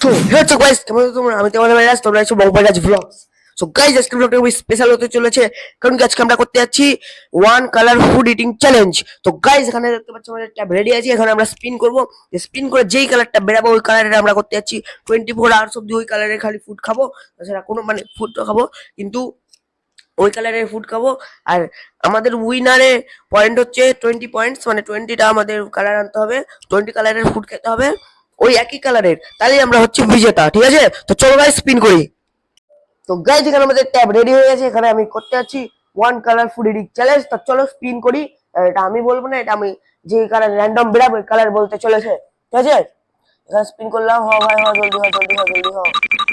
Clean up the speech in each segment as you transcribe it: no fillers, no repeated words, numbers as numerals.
So, here's guys, আমি তোমাদের virus তোমরা এসো বউবাজাজ ব্লগস। সো গাইস আজকে ব্লগটা খুবই স্পেশাল হতে চলেছে, কারণ কি আজকে আমরা করতে যাচ্ছি one colour food eating challenge. তো গাইস এখানে দেখতে পাচ্ছ আমাদের ট্যাব রেডি আছে, এখানে আমরা স্পিন করব। স্পিন করে যেই কালারটা বেরাবো ওই কালারের আমরা করতে যাচ্ছি 24 আওয়ার্স অব্দি ওই কালারের খালি ফুড খাবো, তাছাড়া কোনো মানে ফুড তো খাবো কিন্তু ওই কালারের ফুড খাবো। আর আমাদের উইনারে পয়েন্ট হচ্ছে 20 পয়েন্টস, মানে 20টা আমাদের কালার আনতে হবে, 20 কালারের ফুড খেতে হবে ওই একই কালারের, তাহলেই আমরা হচ্ছে বিজেতা। ঠিক আছে, তো চলো গাইস স্পিন করি। তো গাইস এখানে আমাদের ট্যাব রেডি হয়ে গেছে, এখানে আমি করতে যাচ্ছি one colour food eating challenge. তো চলো স্পিন করি। এটা আমি বলবো না, এটা আমি যে কালার র্যান্ডম বেরাবো ওই কালার বলতে চলেছে। ঠিক আছে, এখানে স্পিন করলাম। হ ভাই হ, জলদি হ জলদি হ জলদি হ,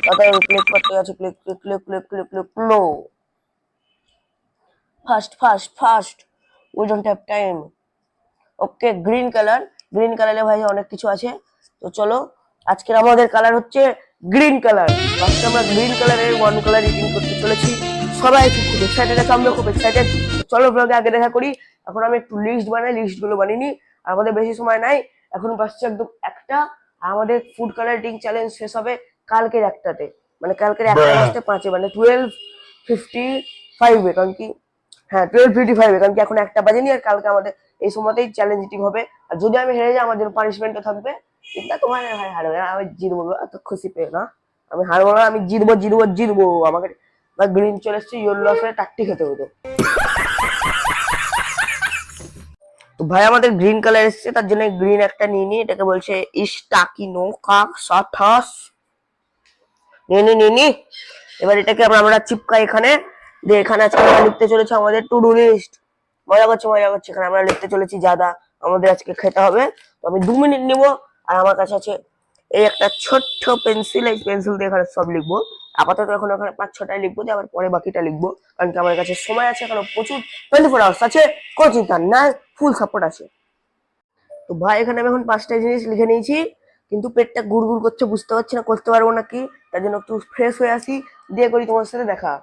তাড়াতাড়ি ক্লিক করতে আছে, click click click click click click no, fast fast fast, we don't have time. Okay, green colour. Green কালারে ভাই অনেক কিছু আছে। তো চলো, আজকের আমাদের কালার হচ্ছে গ্রিন কালার। ফার্স্টে আমরা গ্রিন কালারের ওয়ান কালার ইটিং করতে চলেছি। সবাই খুব এক্সাইটেড আছে, আমরা খুব এক্সাইটেড। চলো ব্লগে আগে দেখা করি। এখন আমি একটু লিস্ট বানাই, লিস্ট গুলো বানিয়ে নিই। আমাদের বেশি সময় নাই, এখন বাসছে একদম একটা। আমাদের ফুড কালার ইটিং চ্যালেঞ্জ শেষ হবে কালকের একটাতে, মানে কালকের একটা বাজতে 5-এ, মানে 12:55-এ। কারণ কি, হ্যাঁ 12:55-এ, কারণ কি এখন একটা বাজেনি। আর কালকে আমাদের এই সময়তেই চ্যালেঞ্জ ইটিং হবে। আর যদি আমি হেরে যাই আমার জন্য পানিশমেন্টও থাকবে। চিন্তা তোমার ভাই হারবে না, আমি জিতবো, এত খুশি পেয়ে না। আমি হারবো না, আমি জিতবো জিতবো জিতবো। আমাকে গ্রিন চলে এসছে, ইয়েলো আসলে টাট্টি খেতে হতো। তো ভাই আমাদের গ্রিন কালার এসছে, তার জন্য গ্রিন একটা নিয়ে নি। এটাকে বলছে ইস্টাকিনো কাক সাথাস। নিয়ে নি নিয়ে নি। এবার এটাকে আমরা চিপকাই এখানে দিয়ে। এখানে আজকে আমরা লিখতে চলেছি আমাদের টু ডু লিস্ট। মজা করছি মজা করছি, এখানে আমরা লিখতে চলেছি যাদা আমাদের আজকে খেতে হবে। তো আমি 2 মিনিট নিব। আর আমার কাছে আছে এই একটা ছোট্ট পেন্সিল, এই পেন্সিল দিয়ে এখানে সব লিখবো। আপাতত এখন এখানে 5-6টাই লিখবো, দিয়ে আবার পরে বাকিটা লিখবো। কারণ কি আমার কাছে সময় আছে, এখন প্রচুর 24 আওয়ার্স আছে, কোনো চিন্তা নাই, ফুল সাপোর্ট আছে। তো ভাই এখানে আমি এখন 5টা জিনিস লিখে নিয়েছি, কিন্তু পেটটা গুড় করছে, বুঝতে পারছি না করতে পারবো নাকি। তার জন্য একটু ফ্রেশ হয়ে আসি, দিয়ে করি তোমার সাথে দেখা।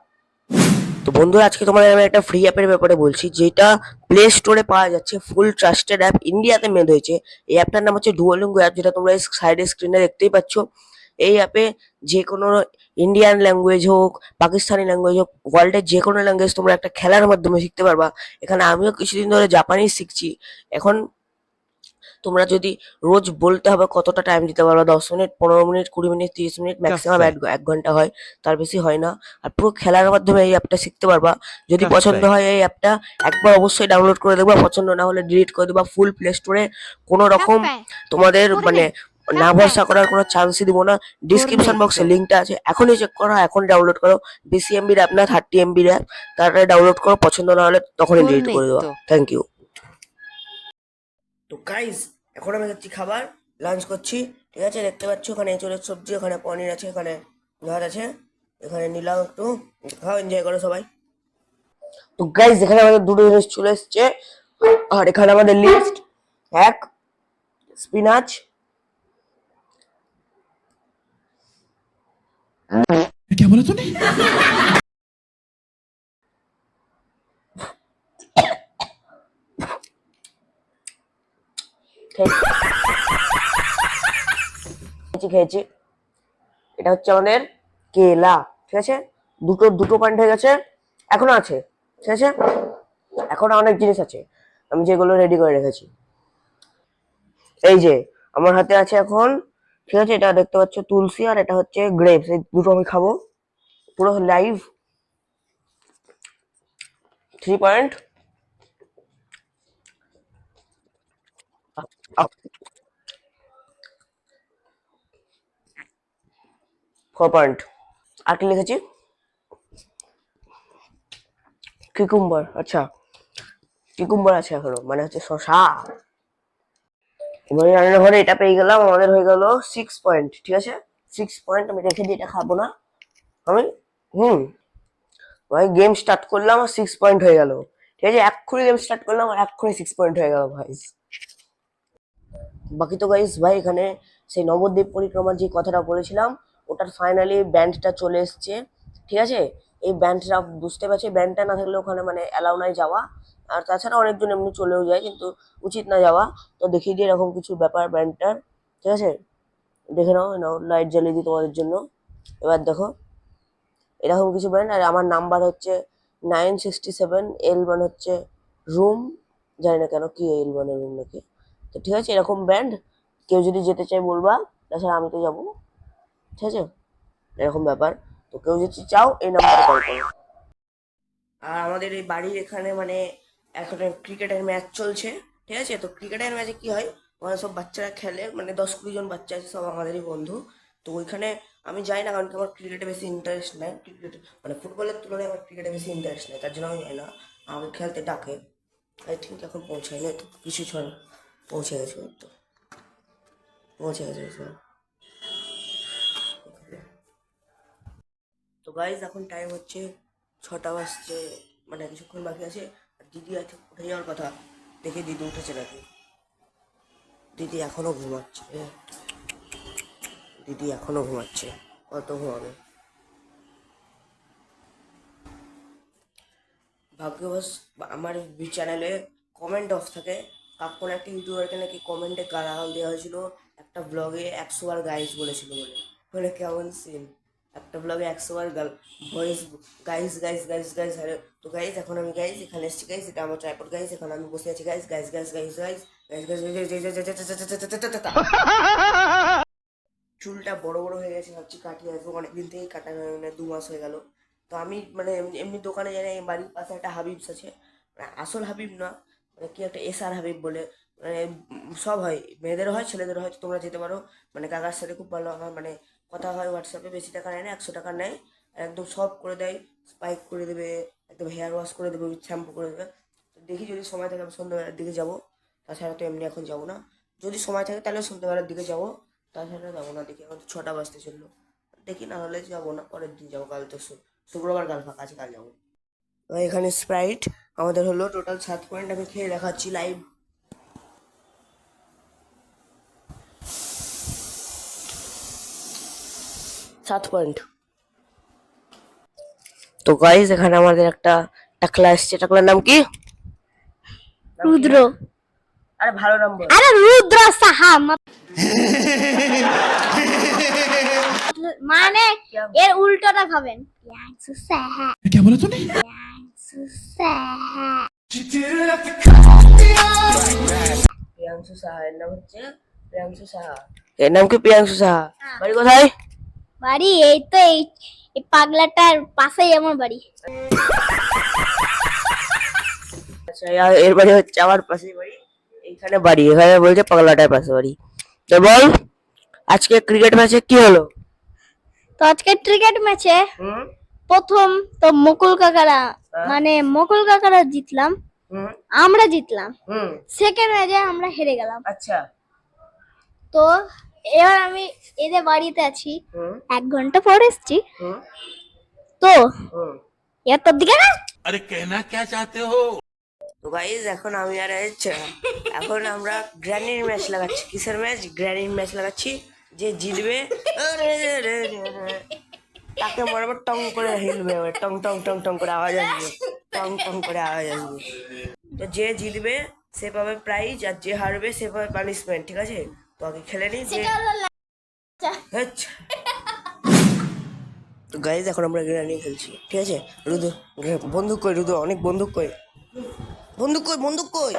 তো বন্ধুরা আজকে তোমাদের আমি একটা ফ্রি অ্যাপের ব্যাপারে বলছি, যেটা প্লে স্টোরে পাওয়া যাচ্ছে, ফুল ট্রাস্টেড অ্যাপ, ইন্ডিয়াতে মেড হয়েছে। এই অ্যাপটার নাম হচ্ছে ডুওলিঙ্গো অ্যাপ, যেটা তোমরা সাইডে স্ক্রিনে দেখতেই পাচ্ছ। এই অ্যাপে যে কোনো ইন্ডিয়ান ল্যাঙ্গুয়েজ হোক, পাকিস্তানি ল্যাঙ্গুয়েজ হোক, ওয়ার্ল্ডের যে কোনো ল্যাঙ্গুয়েজ তোমরা একটা খেলার মাধ্যমে শিখতে পারবা। এখানে আমিও কিছুদিন ধরে জাপানিজ শিখছি। এখন তোমরা যদি রোজ বলতে হবে কতটা টাইম দিতে পারবা, 10 minute, 15 minute, 20 minute, 30 minute, maximum 1 ঘন্টা হয়, তার বেশি হয় না। আর পুরো খেলার মাধ্যমে এই অ্যাপটা শিখতে পারবা। যদি পছন্দ হয় এই অ্যাপটা একবার অবশ্যই ডাউনলোড করে দেখবা, পছন্দ না হলে ডিলিট করে দেবা। ফুল প্লে স্টোরে কোনো রকম তোমাদের মানে না ভরসা করার কোনো চান্সই দিব না। ডিসক্রিপশন বক্সে লিঙ্কটা আছে, এখনই চেক করো, এখন ডাউনলোড করো। বেশি এমবির অ্যাপ না, 30 MBর অ্যাপ। তাড়াতাড়ি ডাউনলোড করো, পছন্দ না হলে তখনই ডিলিট করে দেওয়া। Thank you. তো গাইস এখন আমি যাচ্ছি খাবার, লাঞ্চ করছি। ঠিক আছে, দেখতে পাচ্ছ ওখানে এঁচড়ের সবজি, ওখানে পনির আছে, এখানে ভাত আছে, এখানে নিলাম একটু। খাও, এনজয় করো সবাই। তো গাইস এখানে আমাদের দুটো জিনিস চলে এসছে। আর এখানে আমাদের লিস্ট: 1 স্পিনাচ, क्या बोला तूने? খেয়েছি। এটা হচ্ছে আমাদের কেলা। ঠিক আছে, দুটো দুটো পয়েন্ট হয়ে গেছে, এখনো আছে। ঠিক আছে, এখনো অনেক জিনিস আছে আমি যেগুলো রেডি করে রেখেছি। এই যে আমার হাতে আছে এখন। ঠিক আছে, এটা দেখতে পাচ্ছ তুলসী, আর এটা হচ্ছে গ্রেপস। এই দুটো আমি খাবো পুরো লাইভ। 3 point, 4 point. আর কি লিখেছি? কিকুম্বার। আচ্ছা, কিকুম্বার আছে এখনো, মানে হচ্ছে শশা। এবারে রান্নাঘরে এটা পেয়ে গেলাম, আমাদের হয়ে গেল 6 পয়েন্ট। ঠিক আছে, 6 পয়েন্ট আমি রেখে দিই, এটা খাবো না আমি। হুম, ভাই গেম স্টার্ট করলাম আর 6 পয়েন্ট হয়ে গেল। ঠিক আছে, এক্ষুনি গেম স্টার্ট করলাম আর এক্ষুনি 6 পয়েন্ট হয়ে গেল ভাই। বাকি তো গাইস ভাই এখানে সেই নবদ্বীপ পরিক্রমার যে কথাটা বলেছিলাম, ওটার ফাইনালি ব্যান্ডটা চলে এসছে। ঠিক আছে, এই ব্যান্ডটা বুঝতে পারছি, ব্যান্ডটা না থাকলে ওখানে মানে অ্যালাউ নাই যাওয়া। আর তাছাড়া অনেকজন এমনি চলেও যায়, কিন্তু উচিত না যাওয়া। তো দেখিয়ে দিয়ে এরকম কিছু ব্যাপার ব্যান্ডটার। ঠিক আছে, দেখে নাও, নাও লাইট জ্বালিয়ে দিই তোমাদের জন্য। এবার দেখো এরকম কিছু ব্র্যান্ড। আর আমার নাম্বার হচ্ছে 967, L1 হচ্ছে রুম, জানি না কেন কি L1 এর রুম নাকি। তো ঠিক আছে, এরকম ব্র্যান্ড কেউ যদি যেতে চায় বলবা, তাছাড়া আমি তো যাবো, ঠিক আছে, এরকম ব্যাপার। তো কেউ যদি চাও এই নাম্বারে কল করো। আর আমাদের এই বাড়ির এখানে মানে এখন ক্রিকেটের ম্যাচ চলছে, ঠিক আছে। তো ক্রিকেটের ম্যাচে কি হয়, মানে সব বাচ্চারা খেলে, মানে 10-20 জন বাচ্চা আছে, সব আমাদেরই বন্ধু। তো ওইখানে আমি যাই না, কারণ কি আমার ক্রিকেটে বেশি ইন্টারেস্ট নেই। ক্রিকেট মানে ফুটবলের তুলনায় আমার ক্রিকেটে বেশি ইন্টারেস্ট নেই, তার জন্য আমি যাই না। আমাকে খেলতে ডাকে। আই থিঙ্ক এখন পৌঁছায় না তো, কিছু ছড় পৌঁছে গেছে, তো পৌঁছে গেছে সব। তো গাইজ এখন টাইম হচ্ছে 6টা বাজছে, মানে কিছুক্ষণ বাকি আছে। আর দিদি আছে উঠে যাওয়ার কথা, দেখে দিদি উঠেছে নাকি। দিদি এখনো ঘুমাচ্ছে, দিদি এখনো ঘুমাচ্ছে, কত ঘুমাবে। ভাগ্যবশ আমার চ্যানেলে কমেন্ট অফ থাকে। কোনো একটা ইউটিউবারকে নাকি কমেন্টে গালাগাল দেওয়া হয়েছিল একটা ব্লগে 100 বার গাইস বলেছিল বলে। মানে কেমন সিন, একটা ব্লগে 100 বার voice guys guys guys guys. আরে তো গাইস এখন আমি গাইস এখানে এসেছি গাইস, এটা আমার ট্রাইপড গাইস, এখন আমি বসে আছি guys guys guys guys guys guys guys. চুলটা বড় বড় হয়ে গেছে, ভাবছি কাটিয়ে আসবো, অনেকদিন থেকেই কাটা হয় না, 2 মাস হয়ে গেল। তো আমি মানে এমনি দোকানে যাই না, এই বাড়ির পাশে একটা হাবিবস আছে, মানে আসল হাবিব না, মানে কি একটা এসআর হাবিব বলে, মানে সব হয়, মেয়েদেরও হয় ছেলেদেরও হয়। তো তোমরা যেতে পারো, মানে কাকার সাথে খুব ভালো আমার মানে কথা হয় হোয়াটসঅ্যাপে, বেশি টাকা নেয় না, 100 টাকা নেয়। আর একদম সব করে দেয়, স্পাইক করে দেবে, একদম হেয়ার ওয়াশ করে দেবে, উইথ শ্যাম্পু করে দেবে। তো দেখি যদি সময় থাকে আমি সন্ধ্যাবেলার দিকে যাবো, তাছাড়া তো এমনি এখন যাবো না। যদি সময় থাকে তাহলে সন্ধ্যাবেলার দিকে যাবো, তাছাড়া যাবো না। দেখি এখন তো 6টা বাজতে চললো, দেখি না হলে যাবো না, পরের দিন যাবো। কাল তো শুক্রবার, কাল ফাঁকা আছে, কাল যাবো। এখানে স্প্রাইট আমাদের হলো টোটাল 7 পয়েন্ট, আমি খেয়ে দেখাচ্ছি লাইভ। 7 পয়েন্ট। তো গাইজ এখানে আমাদের একটা টাকলা এসছে, টাকলার নাম কি? রুদ্র। আরে ভালো নাম বল। আরে রুদ্র সাহা মানে এর উল্টোটা ভাবেন, প্রিয়াংশু সাহা। क्या बोला तूने? প্রিয়াংশু সাহা। প্রিয়াংশু সাহা, এর নাম হচ্ছে প্রিয়াংশু সাহা। এর নাম কি? প্রিয়াংশু সাহা। বাড়ি কোথায়? বাড়ি এই তো এই পাগলাটার পাশেই আমার বাড়ি। আচ্ছা, এর বাড়ি হচ্ছে আমার পাশে বাড়ি, এইখানে বাড়ি, এখানে বলছে পাগলাটার পাশে বাড়ি। তো বল আজকে ক্রিকেট ম্যাচে কি হলো? তো আজকে ক্রিকেট ম্যাচে হুম প্রথম তো হ্যাঁ। মানে মুকুল কাকারা জিতলাম, হুম আমরা জিতলাম। হুম সেকেন্ড ম্যাচে আমরা হেরে গেলাম। আচ্ছা। তো এবার আমি এদের বাড়িতে আছি, হুম 1 ঘন্টা পর এসছি। হুম তো হুম এবার তোর দিকে না अरे कहना क्या चाहते हो? তো গাইজ এখন আমি আর এখন আমরা গ্র্যানির ম্যাচ লাগাচ্ছি। কিসের ম্যাচ? গ্র্যানির ম্যাচ লাগাচ্ছি। যে জিতবে তাকে বরাবর টং করে হিলবে, টং টং টং টং করে আওয়াজ আসবে, টং টং করে আওয়াজ আসবে। তো যে জিতবে সে পাবে প্রাইজ, আর যে হারবে সে পাবে পানিশমেন্ট, ঠিক আছে। তো আগে খেলে নি যে আচ্ছা। তো গাইজ এখন আমরা গ্র্যানি খেলছি, ঠিক আছে। রুদু বন্দুক কই, রুদু অনেক বন্দুক কই, বন্দুক কই, বন্দুক কই,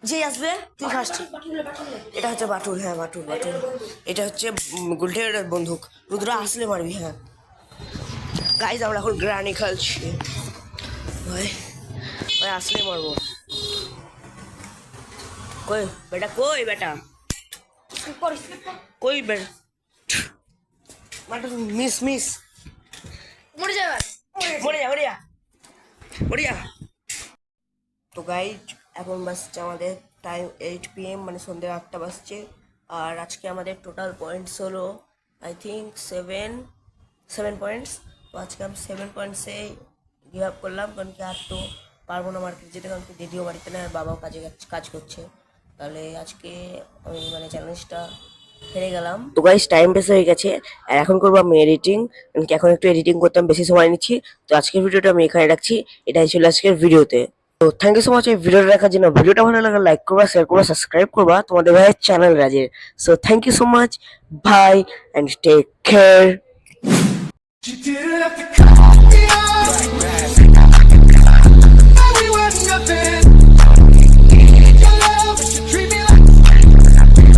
যে আসবে তুই ফার্স্ট। এটা হচ্ছে বাটুল, হ্যাঁ বাটুল বাটুল। এটা হচ্ছে গুলটের বন্দুক, রুদ্র আসলে মারবি, হ্যাঁ। গাইজ আমরা এখন গ্রানি খেলছি, ভাই ভাই আসলে মারবো। কই বেটা, কই বেটা, কই বেটা, বাটুল মিস মিস, মরে যা, মরে যা, মরে যা, মরে যা। তো গাইজ এখন বাজছে আমাদের টাইম 8 PM, মানে সন্ধ্যে 8টা বাজছে। আর আজকে আমাদের টোটাল পয়েন্টস হলো আই থিঙ্ক 7 পয়েন্টস। তো আজকে আমি 7 পয়েন্টসে গিভ আপ করলাম, কারণ কি আর তো পারবো না মার্কেট যেতে, কারণ কি দিদিও বাড়িতে নেই আর বাবাও কাজ করছে। তাহলে আজকে আমি মানে চ্যালেঞ্জটা হেরে গেলাম। তো গাইজ টাইম বেশ হয়ে গেছে, আর এখন করবো আমি এডিটিং, এখন একটু এডিটিং করতে আমি বেশি সময় নিচ্ছি। তো আজকের ভিডিওটা আমি এখানে রাখছি, এটাই ছিল আজকের ভিডিওতে। তো থ্যাংক ইউ সো মাচ এই ভিডিওটা দেখার জন্য। ভিডিওটা ভালো লাগলে লাইক করবা, শেয়ার করবা, সাবস্ক্রাইব করবা তোমাদের ভাইয়ের চ্যানেল রাজের। So thank you so much, bye and take care.